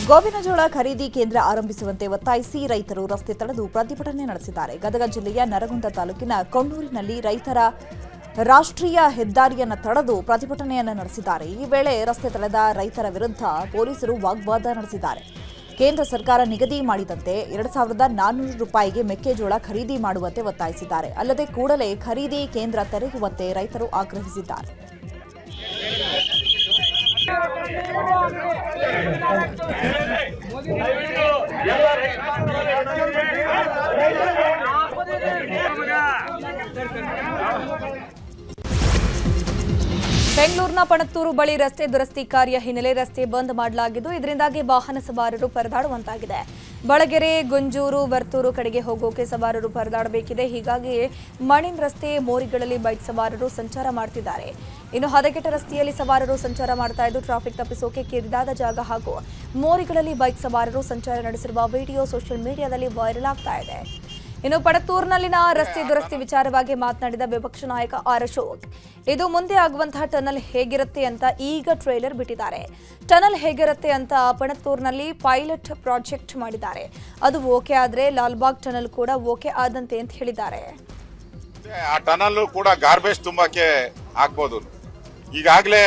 ಗೋವಿನಜೋಳ ಖರೀದಿ ಕೇಂದ್ರ ಆರಂಭಿಸುವಂತೆ ಒತ್ತಾಯಿಸಿ ರೈತರು ರಸ್ತೆ ತಡೆದು ಪ್ರತಿಭಟನೆ ನಡೆಸಿದ್ದಾರೆ. ಗದಗ ಜಿಲ್ಲೆಯ ನರಗುಂದ ತಾಲೂಕಿನ ಕೊಣ್ಣೂರಿನಲ್ಲಿ ರೈತರ ರಾಷ್ಟ್ರೀಯ ಹೆದ್ದಾರಿಯನ್ನು ತಡೆದು ಪ್ರತಿಭಟನೆಯನ್ನು ನಡೆಸಿದ್ದಾರೆ. ಈ ವೇಳೆ ರಸ್ತೆ ತಡೆದ ರೈತರ ವಿರುದ್ಧ ಪೊಲೀಸರು ವಾಗ್ವಾದ ನಡೆಸಿದ್ದಾರೆ. ಕೇಂದ್ರ ಸರ್ಕಾರ ನಿಗದಿ ಮಾಡಿದಂತೆ 2400 ರೂಪಾಯಿಗೆ ಮೆಕ್ಕೆಜೋಳ ಖರೀದಿ ಮಾಡುವಂತೆ ಒತ್ತಾಯಿಸಿದ್ದಾರೆ. ಅಲ್ಲದೆ ಕೂಡಲೇ ಖರೀದಿ ಕೇಂದ್ರ ತೆರೆಯುವಂತೆ ರೈತರು ಆಗ್ರಹಿಸಿದ್ದಾರೆ. ಬೆಂಗಳೂರಿನ ಪಣತ್ತೂರು ಬಳಿ ರಸ್ತೆ ದುರಸ್ತಿ ಕಾರ್ಯ ಹಿನ್ನೆಲೆ ರಸ್ತೆ ಬಂದ್ ಮಾಡಲಾಗಿದ್ದು ಇದರಿಂದಾಗಿ ವಾಹನ ಸವಾರರು ಪರದಾಡುವಂತಾಗಿದೆ. ಬಳಗೆರೆ, ಗುಂಜೂರು, ವರ್ತೂರು ಕಡೆಗೆ ಹೋಗೋಕೆ ಸವಾರರು ಪರದಾಡಬೇಕಿದೆ. ಹೀಗಾಗಿ ಮಣಿನ್ ರಸ್ತೆ, ಮೋರಿಗಳಲ್ಲಿ ಬೈಕ್ ಸವಾರರು ಸಂಚಾರ ಮಾಡುತ್ತಿದ್ದಾರೆ. ಇನ್ನು ಹದಗೆಟ್ಟ ರಸ್ತೆಯಲ್ಲಿ ಸವಾರರು ಸಂಚಾರ ಮಾಡ್ತಾ ಇದ್ದು ಟ್ರಾಫಿಕ್ ತಪ್ಪಿಸೋಕೆ ಕಿರಿದಾದ ಜಾಗ ಹಾಗೂ ಮೋರಿಗಳಲ್ಲಿ ಬೈಕ್ ಸವಾರರು ಸಂಚಾರ ನಡೆಸಿರುವ ವಿಡಿಯೋ ಸೋಷಿಯಲ್ ಮೀಡಿಯಾದಲ್ಲಿ ವೈರಲ್ ಆಗ್ತಾ ಇದೆ. ಇನ್ನು ಪಣತ್ತೂರಿನಲ್ಲಿನ ರಸ್ತೆ ದುರಸ್ತಿ ವಿಚಾರವಾಗಿ ಮಾತನಾಡಿದ ವಿಪಕ್ಷ ನಾಯಕ ಆರ್ ಅಶೋಕ್, ಇದು ಮುಂದೆ ಆಗುವಂತಹ ಟನಲ್ ಹೇಗಿರುತ್ತೆ ಅಂತ ಈಗ ಟ್ರೇಲರ್ ಬಿಟ್ಟಿದ್ದಾರೆ. ಟನಲ್ ಹೇಗಿರುತ್ತೆ ಅಂತ ಪಣತ್ತೂರಿನಲ್ಲಿ ಪೈಲಟ್ ಪ್ರಾಜೆಕ್ಟ್ ಮಾಡಿದ್ದಾರೆ. ಅದು ಓಕೆ ಆದ್ರೆ ಲಾಲ್ಬಾಗ್ ಟನಲ್ ಕೂಡ ಓಕೆ ಆದಂತೆ ಅಂತ ಹೇಳಿದ್ದಾರೆ. ಆ ಟನಲ್ ಕೂಡ ಗಾರ್ಬೇಜ್ ತುಂಬಾಕೆ ಆಗ್ಬೋದು. ಈಗಾಗಲೇ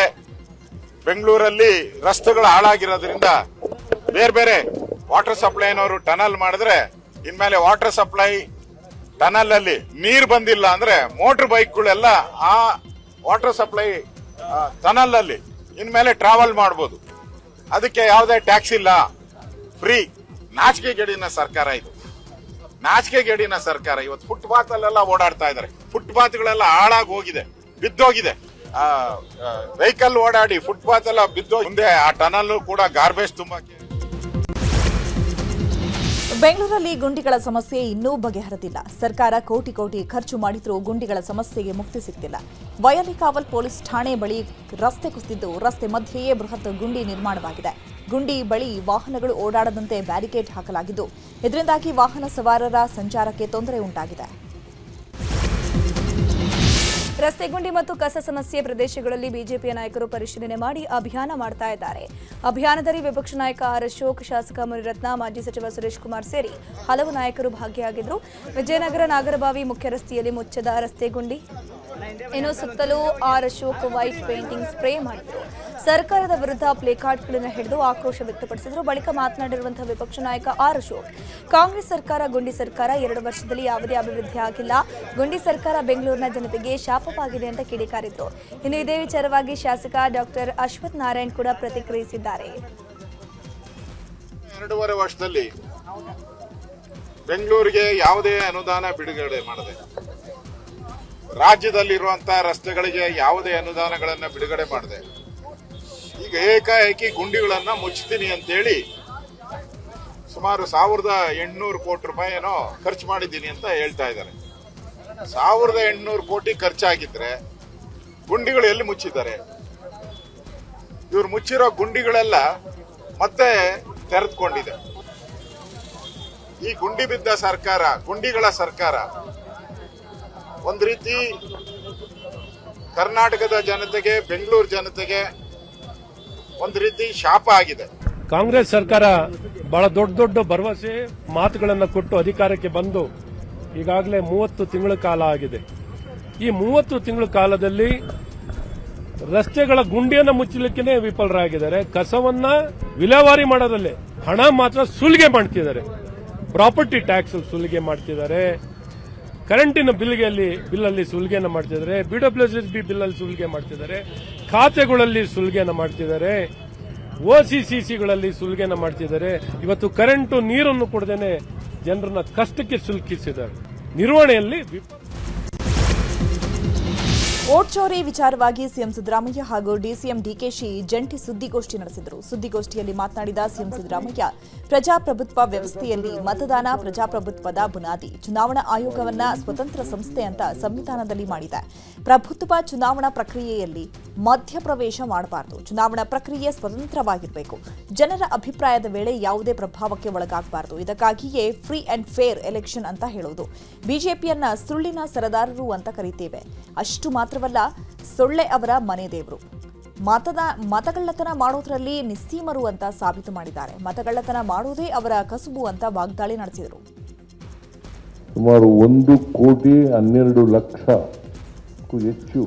ಬೆಂಗಳೂರಲ್ಲಿ ರಸ್ತೆಗಳು ಹಾಳಾಗಿರೋದ್ರಿಂದ ಬೇರೆ ಬೇರೆ ವಾಟರ್ ಸಪ್ಲೈನವರು ಟನಲ್ ಮಾಡಿದ್ರೆ ಇನ್ಮೇಲೆ ವಾಟರ್ ಸಪ್ಲೈ ಟನಲ್ ಅಲ್ಲಿ ನೀರು ಬಂದಿಲ್ಲ ಅಂದ್ರೆ ಮೋಟರ್ ಬೈಕ್ಗಳೆಲ್ಲ ಆ ವಾಟರ್ ಸಪ್ಲೈ ಟನಲ್ ಅಲ್ಲಿ ಇನ್ಮೇಲೆ ಟ್ರಾವೆಲ್ ಮಾಡಬಹುದು. ಅದಕ್ಕೆ ಯಾವುದೇ ಟ್ಯಾಕ್ಸ್ ಇಲ್ಲ, ಫ್ರೀ. ನಾಚಿಕೆಗೇಡಿನ ಸರ್ಕಾರ ಇದು, ನಾಚಿಕೆಗೇಡಿನ ಸರ್ಕಾರ. ಇವತ್ತು ಫುಟ್ಪಾತ್ ಅಲ್ಲೆಲ್ಲ ಓಡಾಡ್ತಾ ಇದ್ದಾರೆ. ಫುಟ್ಪಾತ್ಗಳೆಲ್ಲ ಹಾಳಾಗಿ ಹೋಗಿದೆ, ಬಿದ್ದೋಗಿದೆ. ವೆಹಿಕಲ್ ಓಡಾಡಿ ಫುಟ್ಪಾತ್ ಎಲ್ಲ ಬಿದ್ದೋ. ಮುಂದೆ ಆ ಟನಲ್ ಕೂಡ ಗಾರ್ಬೇಜ್ ತುಂಬಾಕೆ. ಬೆಂಗಳೂರಲ್ಲಿ ಗುಂಡಿಗಳ ಸಮಸ್ಯೆ ಇನ್ನೂ ಬಗೆಹರಿದಿಲ್ಲ. ಸರ್ಕಾರ ಕೋಟಿ ಕೋಟಿ ಖರ್ಚು ಮಾಡಿದ್ರೂ ಗುಂಡಿಗಳ ಸಮಸ್ಯೆಗೆ ಮುಕ್ತಿ ಸಿಗ್ತಿಲ್ಲ. ವಯಲಿಕಾವಲ್ ಪೊಲೀಸ್ ಠಾಣೆ ಬಳಿ ರಸ್ತೆ ಕುಸಿದಿದ್ದು ರಸ್ತೆ ಮಧ್ಯೆಯೇ ಬೃಹತ್ ಗುಂಡಿ ನಿರ್ಮಾಣವಾಗಿದೆ. ಗುಂಡಿ ಬಳಿ ವಾಹನಗಳು ಓಡಾಡದಂತೆ ಬ್ಯಾರಿಕೇಡ್ ಹಾಕಲಾಗಿದ್ದು ಇದರಿಂದಾಗಿ ವಾಹನ ಸವಾರರ ಸಂಚಾರಕ್ಕೆ ತೊಂದರೆ ಉಂಟಾಗಿದೆ. ರಸ್ತೆ ಗುಂಡಿ ಮತ್ತು ಕಸ ಸಮಸ್ಯೆ ಪ್ರದೇಶಗಳಲ್ಲಿ ಬಿಜೆಪಿಯ ನಾಯಕರು ಪರಿಶೀಲನೆ ಮಾಡಿ ಅಭಿಯಾನ ಮಾಡ್ತಾ ಇದ್ದಾರೆ. ಅಭಿಯಾನದಲ್ಲಿ ವಿಪಕ್ಷ ನಾಯಕ ಆರ್ ಅಶೋಕ್, ಶಾಸಕ ಮುನಿರತ್ನ, ಮಾಜಿ ಸಚಿವ ಸುರೇಶ್ ಕುಮಾರ್ ಸೇರಿ ಹಲವು ನಾಯಕರು ಭಾಗಿಯಾಗಿದ್ದರು. ವಿಜಯನಗರ ನಾಗರಬಾವಿ ಮುಖ್ಯ ರಸ್ತೆಯಲ್ಲಿ ಮುಚ್ಚದ ರಸ್ತೆ ಗುಂಡಿ, ಇನ್ನು ಸುತ್ತಲೂ R Ashok white painting spray ಮಾಡಿದ್ರು. ಸರ್ಕಾರದ ವಿರುದ್ಧ ಪ್ಲೇಕಾರ್ಡ್ಗಳನ್ನು ಹಿಡಿದು ಆಕ್ರೋಶ ವ್ಯಕ್ತಪಡಿಸಿದರು. ಬಳಿಕ ಮಾತನಾಡಿರುವಂತಹ ವಿಪಕ್ಷ ನಾಯಕ ಆರ್ ಅಶೋಕ್, ಕಾಂಗ್ರೆಸ್ ಸರ್ಕಾರ ಗುಂಡಿ ಸರ್ಕಾರ, 2 ವರ್ಷದಲ್ಲಿ ಯಾವುದೇ ಅಭಿವೃದ್ಧಿ ಆಗಿಲ್ಲ. ಗುಂಡಿ ಸರ್ಕಾರ ಬೆಂಗಳೂರಿನ ಜನತೆಗೆ ಶಾಪವಾಗಿದೆ ಅಂತ ಕಿಡಿಕಾರಿದ್ರು. ಇನ್ನು ಇದೇ ವಿಚಾರವಾಗಿ ಶಾಸಕ ಡಾಕ್ಟರ್ ಅಶ್ವಥ್ ನಾರಾಯಣ್ ಕೂಡ ಪ್ರತಿಕ್ರಿಯಿಸಿದ್ದಾರೆ. 2.5 ವರ್ಷದಲ್ಲಿ ಬೆಂಗಳೂರಿಗೆ ಯಾವುದೇ ಅನುದಾನ ಬಿಡುಗಡೆ ಮಾಡದೆ, ರಾಜ್ಯದಲ್ಲಿರುವಂತಹ ರಸ್ತೆಗಳಿಗೆ ಯಾವುದೇ ಅನುದಾನಗಳನ್ನ ಬಿಡುಗಡೆ ಮಾಡದೆ, ಈಗ ಏಕಾಏಕಿ ಗುಂಡಿಗಳನ್ನ ಮುಚ್ತೀನಿ ಅಂತೇಳಿ ಸುಮಾರು 1800 ಕೋಟಿ ರೂಪಾಯಿ ಏನೋ ಖರ್ಚು ಮಾಡಿದ್ದೀನಿ ಅಂತ ಹೇಳ್ತಾ ಇದ್ದಾರೆ. 1800 ಕೋಟಿ ಖರ್ಚಾಗಿದ್ರೆ ಗುಂಡಿಗಳು ಎಲ್ಲಿ ಮುಚ್ಚಿದ್ದಾರೆ? ಇವ್ರು ಮುಚ್ಚಿರೋ ಗುಂಡಿಗಳೆಲ್ಲ ಮತ್ತೆ ತೆರೆದುಕೊಂಡಿದೆ. ಈ ಗುಂಡಿ ಬಿದ್ದ ಸರ್ಕಾರ, ಗುಂಡಿಗಳ ಸರ್ಕಾರ ಒಂದು ರೀತಿ ಕರ್ನಾಟಕದ ಜನತೆಗೆ, ಬೆಂಗಳೂರು ಜನತೆಗೆ ಒಂದು ರೀತಿ ಶಾಪ ಆಗಿದೆ. ಕಾಂಗ್ರೆಸ್ ಸರ್ಕಾರ ಬಹಳ ದೊಡ್ಡ ದೊಡ್ಡ ಭರವಸೆ ಮಾತುಗಳನ್ನು ಕೊಟ್ಟು ಅಧಿಕಾರಕ್ಕೆ ಬಂದು ಈಗಾಗಲೇ 30 ತಿಂಗಳ ಕಾಲ ಆಗಿದೆ. ಈ 30 ತಿಂಗಳ ಕಾಲದಲ್ಲಿ ರಸ್ತೆಗಳ ಗುಂಡಿಯನ್ನು ಮುಚ್ಚಲಿಕ್ಕೆ ವಿಫಲರಾಗಿದ್ದಾರೆ. ಕಸವನ್ನ ವಿಲೇವಾರಿ ಮಾಡೋದಲ್ಲೇ ಹಣ ಮಾತ್ರ ಸುಲಿಗೆ ಮಾಡ್ತಿದ್ದಾರೆ. ಪ್ರಾಪರ್ಟಿ ಟ್ಯಾಕ್ಸ್ ಸುಲಿಗೆ ಮಾಡ್ತಿದ್ದಾರೆ. ಕರೆಂಟಿನ ಬಿಲ್ಲಲ್ಲಿ ಸುಲಿಗೆಯನ್ನು ಮಾಡ್ತಿದ್ದಾರೆ. ಬಿಡಬ್ಲ್ಯೂಎಸ್ಎಸ್ಬಿ ಬಿಲ್ಲಲ್ಲಿ ಸುಲಿಗೆ ಮಾಡ್ತಿದ್ದಾರೆ. ಖಾತೆಗಳಲ್ಲಿ ಸುಲಿಗೆಯನ್ನು ಮಾಡ್ತಿದ್ದಾರೆ. OCCCಗಳಲ್ಲಿ ಸುಲಿಗೆಯನ್ನು ಮಾಡ್ತಿದ್ದಾರೆ. ಇವತ್ತು ಕರೆಂಟು ನೀರನ್ನು ಕೊಡದೇನೆ ಜನರನ್ನ ಕಷ್ಟಕ್ಕೆ ಸಿಲುಕಿಸಿದ್ದಾರೆ. ನಿರ್ವಹಣೆಯಲ್ಲಿ ಓಟ್ ಚೋರಿ ವಿಚಾರವಾಗಿ ಸಿಎಂ ಸಿದ್ದರಾಮಯ್ಯ ಹಾಗೂ ಡಿಸಿಎಂ ಡಿಕೆಶಿ ಜಂಟಿ ಸುದ್ದಿಗೋಷ್ಠಿ ನಡೆಸಿದರು. ಸುದ್ದಿಗೋಷ್ಠಿಯಲ್ಲಿ ಮಾತನಾಡಿದ ಸಿಎಂ ಸಿದ್ದರಾಮಯ್ಯ, ಪ್ರಜಾಪ್ರಭುತ್ವ ವ್ಯವಸ್ಥೆಯಲ್ಲಿ ಮತದಾನ ಪ್ರಜಾಪ್ರಭುತ್ವದ ಬುನಾದಿ. ಚುನಾವಣಾ ಆಯೋಗವನ್ನ ಸ್ವತಂತ್ರ ಸಂಸ್ಥೆ ಅಂತ ಸಂವಿಧಾನದಲ್ಲಿ ಮಾಡಿದೆ. ಪ್ರಭುತ್ವ ಚುನಾವಣಾ ಪ್ರಕ್ರಿಯೆಯಲ್ಲಿ ಮಧ್ಯಪ್ರವೇಶ ಮಾಡಬಾರದು. ಚುನಾವಣಾ ಪ್ರಕ್ರಿಯೆ ಸ್ವತಂತ್ರವಾಗಿರಬೇಕು. ಜನರ ಅಭಿಪ್ರಾಯದ ವೇಳೆ ಯಾವುದೇ ಪ್ರಭಾವಕ್ಕೆ ಒಳಗಾಗಬಾರದು. ಇದಕ್ಕಾಗಿಯೇ ಫ್ರೀ ಅಂಡ್ ಫೇರ್ ಎಲೆಕ್ಷನ್ ಅಂತ ಹೇಳೋದು. ಬಿಜೆಪಿಯನ್ನ ಸುಳ್ಳಿನ ಸರದಾರರು ಅಂತ ಕರೀತೇವೆ. ಅಷ್ಟು ಮಾತ್ರವಲ್ಲ, ಸೊಳ್ಳೆ ಅವರ ಮನೆ ದೇವರು. ಮತಗಳ್ಳತನ ಮಾಡೋದ್ರಲ್ಲಿ ನಿಸ್ಸೀಮರು ಅಂತ ಸಾಬೀತು ಮಾಡಿದ್ದಾರೆ. ಮತಗಳ್ಳತನ ಮಾಡೋದೇ ಅವರ ಕಸುಬು ಅಂತ ವಾಗ್ದಾಳಿ ನಡೆಸಿದರು. ಸುಮಾರು 1,12,00,000ಕ್ಕೂ ಹೆಚ್ಚು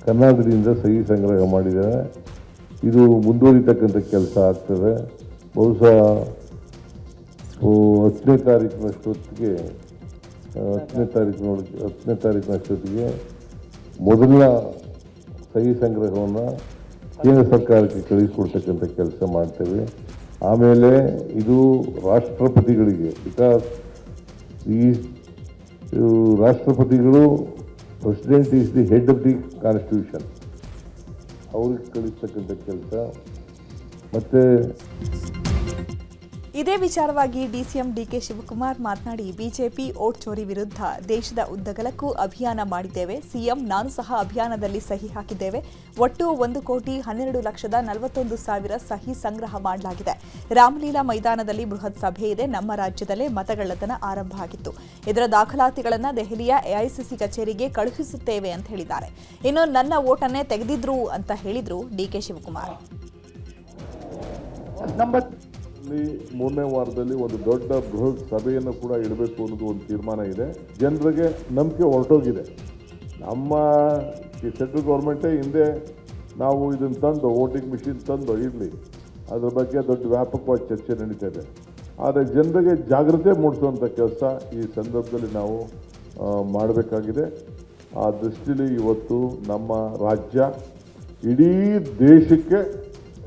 ಕರ್ನಾಟಕದಿಂದ ಸಹಿ ಸಂಗ್ರಹ ಮಾಡಿದ್ದಾರೆ. ಇದು ಮುಂದುವರಿತಕ್ಕಂಥ ಕೆಲಸ ಆಗ್ತದೆ. ಬಹುಶಃ 10ನೇ ತಾರೀಕಿನಷ್ಟೊತ್ತಿಗೆ ಮೊದಲ ಸಹಿ ಸಂಗ್ರಹವನ್ನು ಕೇಂದ್ರ ಸರ್ಕಾರಕ್ಕೆ ಕಳಿಸಿಕೊಡ್ತಕ್ಕಂಥ ಕೆಲಸ ಮಾಡ್ತೇವೆ. ಆಮೇಲೆ ಇದು ರಾಷ್ಟ್ರಪತಿಗಳಿಗೆ, ಬಿಕಾಸ್ ಈ ರಾಷ್ಟ್ರಪತಿಗಳು president is the head of the constitution, ಅವ್ರಿಗೆ ಕಳಿಸ್ತಕ್ಕಂಥ ಕೆಲಸ. ಮತ್ತು ಇದೇ ವಿಚಾರವಾಗಿ ಡಿಸಿಎಂ ಡಿಕೆ ಶಿವಕುಮಾರ್ ಮಾತನಾಡಿ, ಬಿಜೆಪಿ ಓಟ್ ಚೋರಿ ವಿರುದ್ಧ ದೇಶದ ಉದ್ದಗಲಕ್ಕೂ ಅಭಿಯಾನ ಮಾಡಿದ್ದೇವೆ. ಸಿಎಂ ನಾನು ಸಹ ಅಭಿಯಾನದಲ್ಲಿ ಸಹಿ ಹಾಕಿದ್ದೇವೆ. ಒಟ್ಟು 1,12,41,000 ಸಹಿ ಸಂಗ್ರಹ ಮಾಡಲಾಗಿದೆ. ರಾಮಲೀಲಾ ಮೈದಾನದಲ್ಲಿ ಬೃಹತ್ ಸಭೆ ಇದೆ. ನಮ್ಮ ರಾಜ್ಯದಲ್ಲೇ ಮತಗಳ್ಳತನ ಆರಂಭ ಆಗಿತ್ತು. ಇದರ ದಾಖಲಾತಿಗಳನ್ನು ದೆಹಲಿಯ ಎಐಸಿಸಿ ಕಚೇರಿಗೆ ಕಳುಹಿಸುತ್ತೇವೆ ಅಂತ ಹೇಳಿದ್ದಾರೆ. ಇನ್ನು ನನ್ನ ಓಟನ್ನೇ ತೆಗೆದಿದ್ರು ಅಂತ ಹೇಳಿದ್ರು ಡಿಕೆ ಶಿವಕುಮಾರ್. ಮೂರನೇ ವಾರದಲ್ಲಿ ಒಂದು ದೊಡ್ಡ ಬೃಹತ್ ಸಭೆಯನ್ನು ಕೂಡ ಇಡಬೇಕು ಅನ್ನೋದು ಒಂದು ತೀರ್ಮಾನ ಇದೆ. ಜನರಿಗೆ ನಂಬಿಕೆ ಹೊರಟೋಗಿದೆ. ನಮ್ಮ ಸೆಂಟ್ರಲ್ ಗೌರ್ಮೆಂಟೇ ಹಿಂದೆ ನಾವು ಇದನ್ನು ತಂದು ವೋಟಿಂಗ್ ಮಿಷಿನ್ ತಂದು ಇರಲಿ, ಅದ್ರ ಬಗ್ಗೆ ದೊಡ್ಡ ವ್ಯಾಪಕವಾದ ಚರ್ಚೆ ನಡೀತಾ ಇದೆ. ಆದರೆ ಜನರಿಗೆ ಜಾಗೃತಿ ಮೂಡಿಸುವಂಥ ಕೆಲಸ ಈ ಸಂದರ್ಭದಲ್ಲಿ ನಾವು ಮಾಡಬೇಕಾಗಿದೆ. ಆ ದೃಷ್ಟಿಯಲ್ಲಿ ಇವತ್ತು ನಮ್ಮ ರಾಜ್ಯ ಇಡೀ ದೇಶಕ್ಕೆ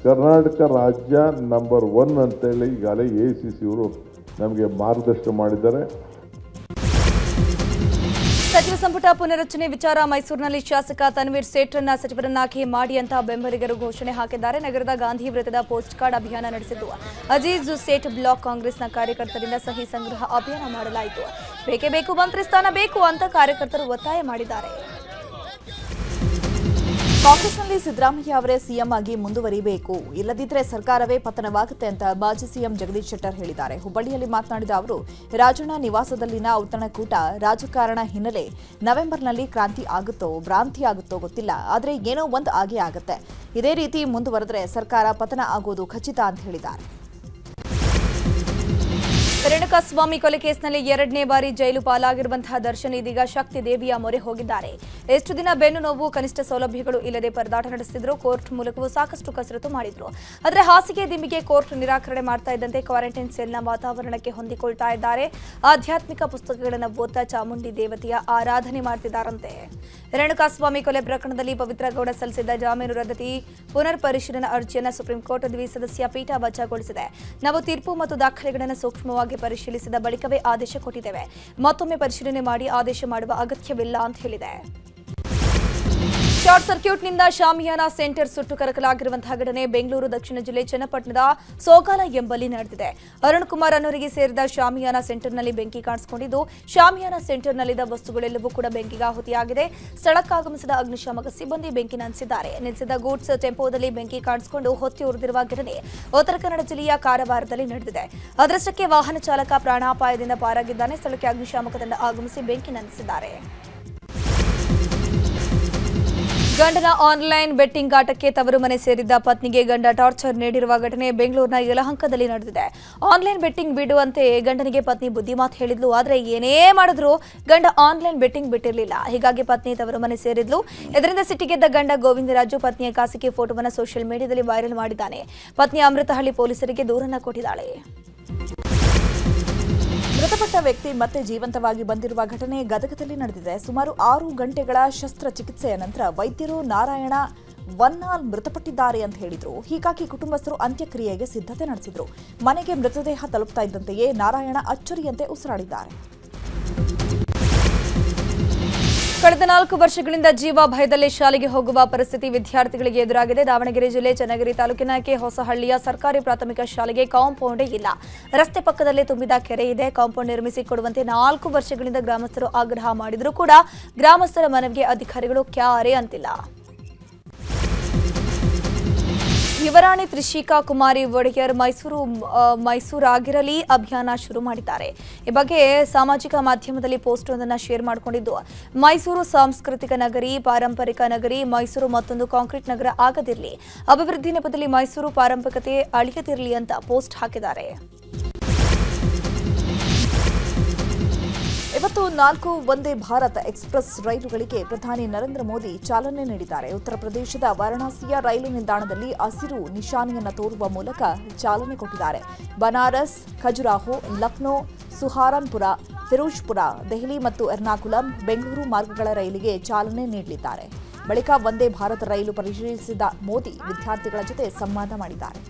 ಕರ್ನಾಟಕ ರಾಜ್ಯ ನಂಬರ್ 1 ಅಂತೇಳಿ ಈಗಾಗಲೇ ಎಐಸಿಸಿ ಅವರು ನಮಗೆ ಮಾರ್ಗದರ್ಶನ ಮಾಡಿದ್ದಾರೆ. ಸಚಿವ ಸಂಪುಟ ಪುನರಚನೆ ವಿಚಾರ ಮೈಸೂರಿನಲ್ಲಿ ಶಾಸಕ ತನ್ವೀರ್ ಸೇಠ್ರನ್ನ ಸಚಿವರನ್ನಾಗಿ ಮಾಡಿ ಅಂತ ಬೆಂಬಲಿಗರು ಘೋಷಣೆ ಹಾಕಿದ್ದಾರೆ. ನಗರದ ಗಾಂಧಿ ವೃತ್ತದ ಪೋಸ್ಟ್ ಕಾರ್ಡ್ ಅಭಿಯಾನ ನಡೆಸಿದ್ದು ಅಜೀಜ್ ಸೇಠ್ ಬ್ಲಾಕ್ ಕಾಂಗ್ರೆಸ್ನ ಕಾರ್ಯಕರ್ತರಿಂದ ಸಹಿ ಸಂಗ್ರಹ ಅಭಿಯಾನ ಮಾಡಲಾಯಿತು. ಬೇಕೇ ಬೇಕು ಮಂತ್ರಿ ಸ್ಥಾನ ಬೇಕು ಅಂತ ಕಾರ್ಯಕರ್ತರು ಒತ್ತಾಯ ಮಾಡಿದ್ದಾರೆ. ಕಾಂಗ್ರೆಸ್ನಲ್ಲಿ ಸಿದ್ದರಾಮಯ್ಯ ಅವರೇ ಸಿಎಂ ಆಗಿ ಮುಂದುವರಿಬೇಕು, ಇಲ್ಲದಿದ್ದರೆ ಸರ್ಕಾರವೇ ಪತನವಾಗುತ್ತೆ ಅಂತ ಮಾಜಿ ಸಿಎಂ ಜಗದೀಶ್ ಶೆಟ್ಟರ್ ಹೇಳಿದ್ದಾರೆ. ಹುಬ್ಬಳ್ಳಿಯಲ್ಲಿ ಮಾತನಾಡಿದ ಅವರು, ರಾಜಣ್ಣ ನಿವಾಸದಲ್ಲಿನ ಔತಣಕೂಟ ರಾಜಕಾರಣ ಹಿನ್ನೆಲೆ ನವೆಂಬರ್ನಲ್ಲಿ ಕ್ರಾಂತಿ ಆಗುತ್ತೋ ಭ್ರಾಂತಿ ಆಗುತ್ತೋ ಗೊತ್ತಿಲ್ಲ, ಆದರೆ ಏನೋ ಒಂದು ಆಗೇ ಆಗುತ್ತೆ. ಇದೇ ರೀತಿ ಮುಂದುವರೆದರೆ ಸರ್ಕಾರ ಪತನ ಆಗೋದು ಖಚಿತ ಅಂತ ಹೇಳಿದ್ದಾರೆ. ರೇಣುಕಾಸ್ವಾಮಿ ಕೊಲೆ ಕೇಸ್ನಲ್ಲಿ 2ನೇ ಬಾರಿ ಜೈಲು ಪಾಲಾಗಿರುವಂತಹ ದರ್ಶನ್ ಇದೀಗ ಶಕ್ತಿ ದೇವಿಯ ಮೊರೆ ಹೋಗಿದ್ದಾರೆ. ಎಷ್ಟು ದಿನ ಬೆನ್ನು ನೋವು, ಕನಿಷ್ಠ ಸೌಲಭ್ಯಗಳು ಇಲ್ಲದೆ ಪರದಾಟ ನಡೆಸಿದ್ರು. ಕೋರ್ಟ್ ಮೂಲಕವೂ ಸಾಕಷ್ಟು ಕಸರತ್ತು ಮಾಡಿದ್ರು. ಆದರೆ ಹಾಸಿಗೆ ದಿಂಬಿಗೆ ಕೋರ್ಟ್ ನಿರಾಕರಣೆ ಮಾಡ್ತಾ ಇದ್ದಂತೆ ಕ್ವಾರಂಟೈನ್ ಸೆಲ್ನ ವಾತಾವರಣಕ್ಕೆ ಹೊಂದಿಕೊಳ್ತಾ ಇದ್ದಾರೆ. ಆಧ್ಯಾತ್ಮಿಕ ಪುಸ್ತಕಗಳನ್ನು ಓದ್ತಾ ಚಾಮುಂಡಿ ದೇವತೆಯ ಆರಾಧನೆ ಮಾಡ್ತಿದ್ದಾರಂತೆ. ರೇಣುಕಾಸ್ವಾಮಿ ಕೊಲೆ ಪ್ರಕರಣದಲ್ಲಿ ಪವಿತ್ರ ಗೌಡ ಸಲ್ಲಿಸಿದ್ದ ಜಾಮೀನು ರದ್ದತಿ ಪುನರ್ ಪರಿಶೀಲನಾ ಅರ್ಜಿಯನ್ನು ಸುಪ್ರೀಂ ಕೋರ್ಟ್ ದ್ವಿಸದಸ್ಯ ಪೀಠ ವಜಾಗೊಳಿಸಿದೆ. ನಾವು ತೀರ್ಪು ಮತ್ತು ದಾಖಲೆಗಳನ್ನು ಸೂಕ್ಷ್ಮವಾಗಿ ಪರಿಶೀಲಿಸಿದ ಬಳಿಕವೇ ಆದೇಶ ಕೊಟ್ಟಿದ್ದೇವೆ. ಮತ್ತೊಮ್ಮೆ ಪರಿಶೀಲನೆ ಮಾಡಿ ಆದೇಶ ಮಾಡುವ ಅಗತ್ಯವಿಲ್ಲ ಅಂತ ಹೇಳಿದೆ. ಶಾರ್ಟ್ ಸರ್ಕ್ಯೂಟ್ನಿಂದ ಶಾಮಿಯಾನ ಸೆಂಟರ್ ಸುಟ್ಟು ಕರಕಲಾಗಿರುವಂತಹ ಘಟನೆ ಬೆಂಗಳೂರು ದಕ್ಷಿಣ ಜಿಲ್ಲೆ ಚನ್ನಪಟ್ಟಣದ ಸೋಗಾಲ ಎಂಬಲ್ಲಿ ನಡೆದಿದೆ. ಅರುಣ್ ಕುಮಾರ್ ಅನ್ನೋರಿಗೆ ಸೇರಿದ ಶಾಮಿಯಾನ ಸೆಂಟರ್ನಲ್ಲಿ ಬೆಂಕಿ ಕಾಣಿಸಿಕೊಂಡಿದ್ದು, ಶಾಮಿಯಾನ ಸೆಂಟರ್ನಲ್ಲಿದ್ದ ವಸ್ತುಗಳೆಲ್ಲವೂ ಕೂಡ ಬೆಂಕಿಗಾಹುತಿಯಾಗಿದೆ. ಸ್ಥಳಕ್ಕಾಗಮಿಸಿದ ಅಗ್ನಿಶಾಮಕ ಸಿಬ್ಬಂದಿ ಬೆಂಕಿ ನಂದಿಸಿದ್ದಾರೆ. ನಿಲ್ಲಿಸಿದ ಗೂಡ್ಸ್ ಟೆಂಪೋದಲ್ಲಿ ಬೆಂಕಿ ಕಾಣಿಸಿಕೊಂಡು ಹೊತ್ತಿ ಉರಿದಿರುವ ಘಟನೆ ಉತ್ತರ ಕನ್ನಡ ಜಿಲ್ಲೆಯ ಕಾರವಾರದಲ್ಲಿ ನಡೆದಿದೆ. ಅದರಷ್ಟಕ್ಕೆ ವಾಹನ ಚಾಲಕ ಪ್ರಾಣಾಪಾಯದಿಂದ ಪಾರಾಗಿದ್ದಾನೆ. ಸ್ಥಳಕ್ಕೆ ಅಗ್ನಿಶಾಮಕ ತಂಡ ಆಗಮಿಸಿ ಬೆಂಕಿ ನಂದಿಸಿದ್ದಾರೆ. ಗಂಡನ ಆನ್ಲೈನ್ ಬೆಟ್ಟಿಂಗ್ ಆಟಕ್ಕೆ ತವರು ಮನೆ ಸೇರಿದ್ದ ಪತ್ನಿಗೆ ಗಂಡ ಟಾರ್ಚರ್ ನೀಡಿರುವ ಘಟನೆ ಬೆಂಗಳೂರಿನ ಯಲಹಂಕದಲ್ಲಿ ನಡೆದಿದೆ. ಆನ್ಲೈನ್ ಬೆಟ್ಟಿಂಗ್ ಬಿಡುವಂತೆ ಗಂಡನಿಗೆ ಪತ್ನಿ ಬುದ್ಧಿಮಾತು ಹೇಳಿದ್ಲು. ಆದರೆ ಏನೇ ಮಾಡಿದ್ರು ಗಂಡ ಆನ್ಲೈನ್ ಬೆಟ್ಟಿಂಗ್ ಬಿಟ್ಟಿರಲಿಲ್ಲ. ಹೀಗಾಗಿ ಪತ್ನಿ ತವರು ಮನೆ ಸೇರಿದ್ಲು. ಇದರಿಂದ ಸಿಟ್ಟಿಗೆದ್ದ ಗಂಡ ಗೋವಿಂದರಾಜು ಪತ್ನಿಯ ಖಾಸಗಿ ಫೋಟೋವನ್ನು ಸೋಷಿಯಲ್ ಮೀಡಿಯಾದಲ್ಲಿ ವೈರಲ್ ಮಾಡಿದ್ದಾನೆ. ಪತ್ನಿ ಅಮೃತಹಳ್ಳಿ ಪೊಲೀಸರಿಗೆ ದೂರನ್ನ ಕೊಟ್ಟಿದ್ದಾಳೆ. ಮೃತಪಟ್ಟ ವ್ಯಕ್ತಿ ಮತ್ತೆ ಜೀವಂತವಾಗಿ ಬಂದಿರುವ ಘಟನೆ ಗದಗದಲ್ಲಿ ನಡೆದಿದೆ. ಸುಮಾರು 6 ಗಂಟೆಗಳ ಶಸ್ತ್ರಚಿಕಿತ್ಸೆಯ ನಂತರ ವೈದ್ಯರು ನಾರಾಯಣ ವನ್ನಾಲ್ ಮೃತಪಟ್ಟಿದ್ದಾರೆ ಅಂತ ಹೇಳಿದ್ರು. ಹೀಗಾಗಿ ಕುಟುಂಬಸ್ಥರು ಅಂತ್ಯಕ್ರಿಯೆಗೆ ಸಿದ್ಧತೆ ನಡೆಸಿದ್ರು. ಮನೆಗೆ ಮೃತದೇಹ ತಲುಪ್ತಾ ಇದ್ದಂತೆಯೇ ನಾರಾಯಣ ಅಚ್ಚರಿಯಂತೆ ಉಸಿರಾಡಿದ್ದಾರೆ. ಕಳೆದ 4 ವರ್ಷಗಳಿಂದ ಜೀವ ಭಯದಲ್ಲಿ ಶಾಲೆಗೆ ಹೋಗುವ ಪರಿಸ್ಥಿತಿ ವಿದ್ಯಾರ್ಥಿಗಳಿಗೆ ಎದುರಾಗಿದೆ. ದಾವಣಗೆರೆ ಜಿಲ್ಲೆ ಚನ್ನಗಿರಿ ತಾಲೂಕಿನ ಹೊಸಹಳ್ಳಿಯ ಸರ್ಕಾರಿ ಪ್ರಾಥಮಿಕ ಶಾಲೆಗೆ ಕಾಂಪೌಂಡೇ ಇಲ್ಲ. ರಸ್ತೆ ಪಕ್ಕದಲ್ಲೇ ತುಂಬಿದ ಕೆರೆ ಇದೆ. ಕಾಂಪೌಂಡ್ ನಿರ್ಮಿಸಿ ಕೊಡುವಂತೆ 4 ವರ್ಷಗಳಿಂದ ಗ್ರಾಮಸ್ಥರು ಆಗ್ರಹ ಮಾಡಿದರೂ ಕೂಡ ಗ್ರಾಮಸ್ಥರ ಮನವಿಗೆ ಅಧಿಕಾರಿಗಳು ಕ್ಯಾರೆ ಅಂತಿಲ್ಲ. ಯುವರಾಣಿ ತ್ರಿಷಿಕಾ ಕುಮಾರಿ ಒಡೆಯರ್ ಮೈಸೂರಾಗಿರಲಿ ಅಭಿಯಾನ ಶುರು ಮಾಡಿದ್ದಾರೆ. ಈ ಬಗ್ಗೆ ಸಾಮಾಜಿಕ ಮಾಧ್ಯಮದಲ್ಲಿ ಪೋಸ್ಟ್ ಒಂದನ್ನು ಶೇರ್ ಮಾಡಿಕೊಂಡಿದ್ದು, ಮೈಸೂರು ಸಾಂಸ್ಕೃತಿಕ ನಗರಿ, ಪಾರಂಪರಿಕ ನಗರಿ, ಮೈಸೂರು ಮತ್ತೊಂದು ಕಾಂಕ್ರೀಟ್ ನಗರ ಆಗದಿರಲಿ, ಅಭಿವೃದ್ಧಿ ನೆಪದಲ್ಲಿ ಮೈಸೂರು ಪಾರಂಪರಿಕತೆ ಅಳಿಯದಿರಲಿ ಅಂತ ಪೋಸ್ಟ್ ಹಾಕಿದ್ದಾರೆ. ಇವತ್ತು 4 ವಂದೇ ಭಾರತ್ ಎಕ್ಸ್ಪ್ರೆಸ್ ರೈಲುಗಳಿಗೆ ಪ್ರಧಾನಿ ನರೇಂದ್ರ ಮೋದಿ ಚಾಲನೆ ನೀಡಿದ್ದಾರೆ. ಉತ್ತರ ಪ್ರದೇಶದ ವಾರಣಾಸಿಯ ರೈಲು ನಿಲ್ದಾಣದಲ್ಲಿ ಹಸಿರು ನಿಶಾನೆಯನ್ನು ತೋರುವ ಮೂಲಕ ಚಾಲನೆ ಕೊಟ್ಟಿದ್ದಾರೆ. ಬನಾರಸ್, ಖಜುರಾಹೋ, ಲಕ್ನೋ, ಸುಹಾರನ್ಪುರ, ಫಿರೋಜ್ಪುರ, ದೆಹಲಿ ಮತ್ತು ಎರ್ನಾಕುಲಂ, ಬೆಂಗಳೂರು ಮಾರ್ಗಗಳ ರೈಲಿಗೆ ಚಾಲನೆ ನೀಡಲಿದ್ದಾರೆ. ಬಳಿಕ ವಂದೇ ಭಾರತ್ ರೈಲು ಪರಿಶೀಲಿಸಿದ ಮೋದಿ ವಿದ್ಯಾರ್ಥಿಗಳ ಜೊತೆ ಸಂವಾದ ಮಾಡಿದ್ದಾರೆ.